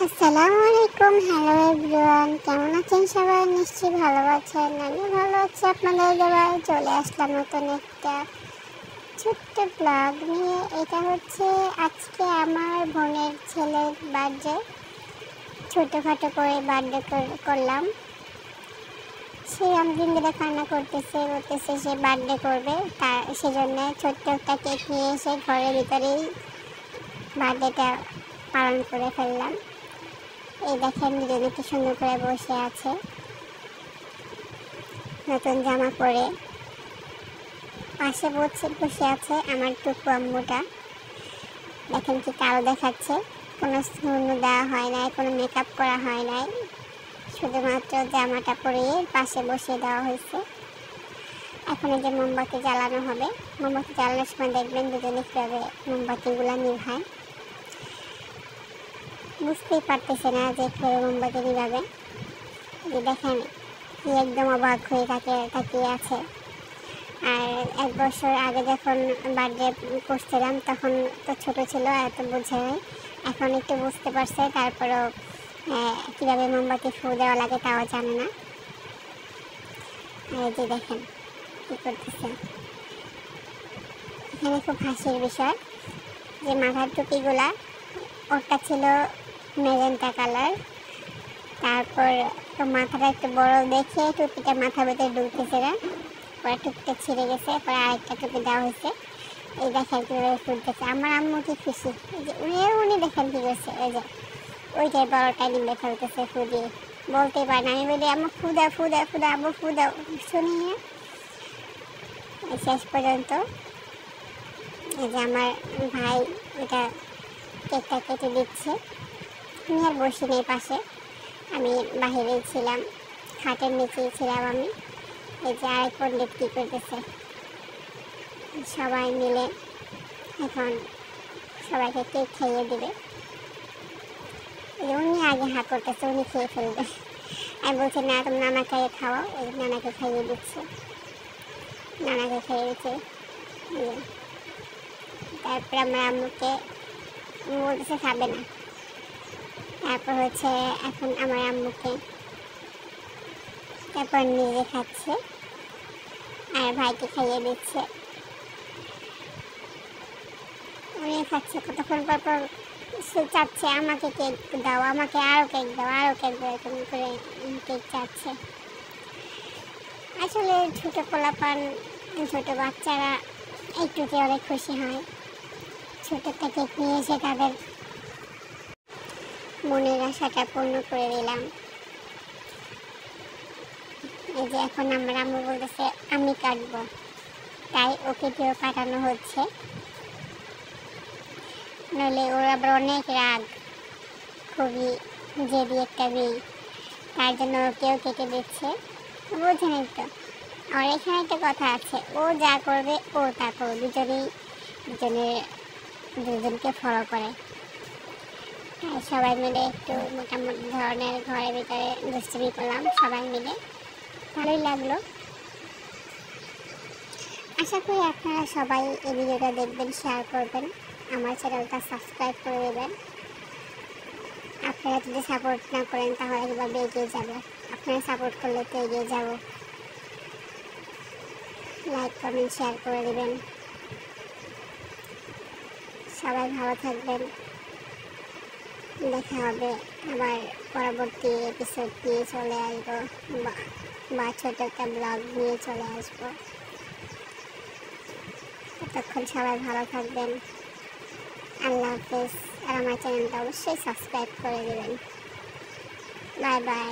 আসসালামু আলাইকুম। Hello everyone, কেমন আছেন সবাই? নিশ্চয়ই ভালো আছেন। আমি ভালো আছি। আপনাদের দোয়ায় চলে আসলাম নতুন একটা ছোট্ট ব্লগ নিয়ে। এটা হচ্ছে আজকে আমার বোনের ছেলের বার্থডে। ছোটোখাটো করে বার্থডে করলাম। সে অনেকদিন ধরে কান্না বলতেছে সে বার্থডে করবে, তার সেজন্য ছোট্ট একটা কেক নিয়ে এসে ঘরের ভিতরেই বার্থডেটা পালন করে ফেললাম। এই দেখেন দুজনে কি সুন্দর করে বসে আছে নতুন জামা পরে। পাশে বসে আছে আমার টুকু আম্মুটা। দেখেন কি কালো দেখাচ্ছে। কোনো স্নুন দেওয়া হয় নাই, কোনো মেকআপ করা হয় নাই, শুধুমাত্র জামাটা পরিয়ে পাশে বসিয়ে দেওয়া হয়েছে। এখন এই যে মোমবাতি জ্বালানো হবে। মোমবাতি জ্বালানোর সময় দেখবেন দুজনে কীভাবে মোমবাতিগুলো নিভায়। বুঝতেই পারতেছে না যে কীভাবে মোমবাতি নিভাবে। দেখেন কি একদম অবাক হয়ে তাকিয়ে আছে। আর 1 বছর আগে যখন বার্থডে করছিলাম তখন তো ছোটো ছিল, এত বুঝে নাই। এখন একটু বুঝতে পারছে, তারপরেও কীভাবে মোমবাতি ফু দেওয়া লাগে তাও জানে না। আর এই যে দেখেন কী করতেছে। এখানে খুব হাসির বিষয় যে মাথার টুপিগুলা ওটা ছিল মেজেন্টা কালার, তারপর মাথাটা একটু বড় দেখে টুপিটা মাথার ভেতরে ঢুকতেছে না, পরে টুপিটা ছিঁড়ে গেছে, পরে আরেকটা টুপি দেওয়া হয়েছে। এই দেখেন কীভাবে ফুটতেছে। আমার আম্মু কি খুশি। এই যে উনি দেখেন কী করছে। এই যে ওইটাই বড়টা ডিম্বে ফেলতেছে ফু দিয়ে। বলতেই পারে না। আমি বলি আম্মু ফু দাও আম্মু ফু দাও, শুনিয়ে শেষ পর্যন্ত এই যে আমার ভাই এটা কেকটা কেটে দিচ্ছে। আমি আর বসি নেই পাশে, আমি বাহিরেই ছিলাম, খাটের নিচেই ছিলাম আমি। এই যে আরেক পণ্ডিত কী করতেছে। সবাই মিলে এখন সবাইকে কেক খাইয়ে দেবে। উনি আগে হাত করতেছে, উনি খেয়ে ফেলবে। আমি বলছি না, তুমি নানাকে খাওয়াও। এই নানাকে খাইয়ে দিচ্ছে, নানাকে খাইয়ে দিচ্ছে। তারপর আমার আম্মুকে বলতেছে খাবে না। তারপর হচ্ছে এখন আমার আম্মুকে, তারপর নিজে খাচ্ছে আর ভাইকে খাইয়ে দিচ্ছে। উনি খাচ্ছে, কতক্ষণ পর সে চাচ্ছে আমাকে কেক দাও, আমাকে আরও কেক দাও, এরকম করে কেক চাচ্ছে। আসলে ছোটো পোলাপান, ছোটো বাচ্চারা একটুতে অনেক খুশি হয়। ছোটো একটা কেক নিয়ে এসে তাদের মনের আশাটা পূর্ণ করে দিলাম। এই যে এখন আমার আম্মু বলতেছে আমি কাটবো, তাই ওকে দিয়েও কাটানো হচ্ছে। নইলে ওর আবার অনেক রাগ, খুবই জেদি একটা মেয়ে, তার জন্য ওকেও কেটে দিচ্ছে। বোঝেন তো। আর এখানে একটা কথা আছে, ও যা করবে ও তা করবে, দুজনকে ফলো করে। সবাই মিলে একটু মোটামুটি ধরনের ঘরের ভিতরে দুষ্টুমি করলাম সবাই মিলে, ভালোই লাগলো। আশা করি আপনারা সবাই এই ভিডিওটা দেখবেন, শেয়ার করবেন, আমার চ্যানেলটা সাবস্ক্রাইব করে দেবেন। আপনারা যদি সাপোর্ট না করেন তাহলে কীভাবে এগিয়ে যাবো? আপনারা সাপোর্ট করলে তো এগিয়ে যাব। লাইক কমেন্ট শেয়ার করে দেবেন। সবাই ভালো থাকবেন। দেখা হবে আবার পরবর্তী এপিসোড নিয়ে চলে আসবো, বা ছোট একটা ব্লগ নিয়ে চলে আসবো। ততক্ষণ সবাই ভালো থাকবেন। আল্লাহ হাফেজ। আর আমার চ্যানেলটা অবশ্যই সাবস্ক্রাইব করে দেবেন। Bye bye.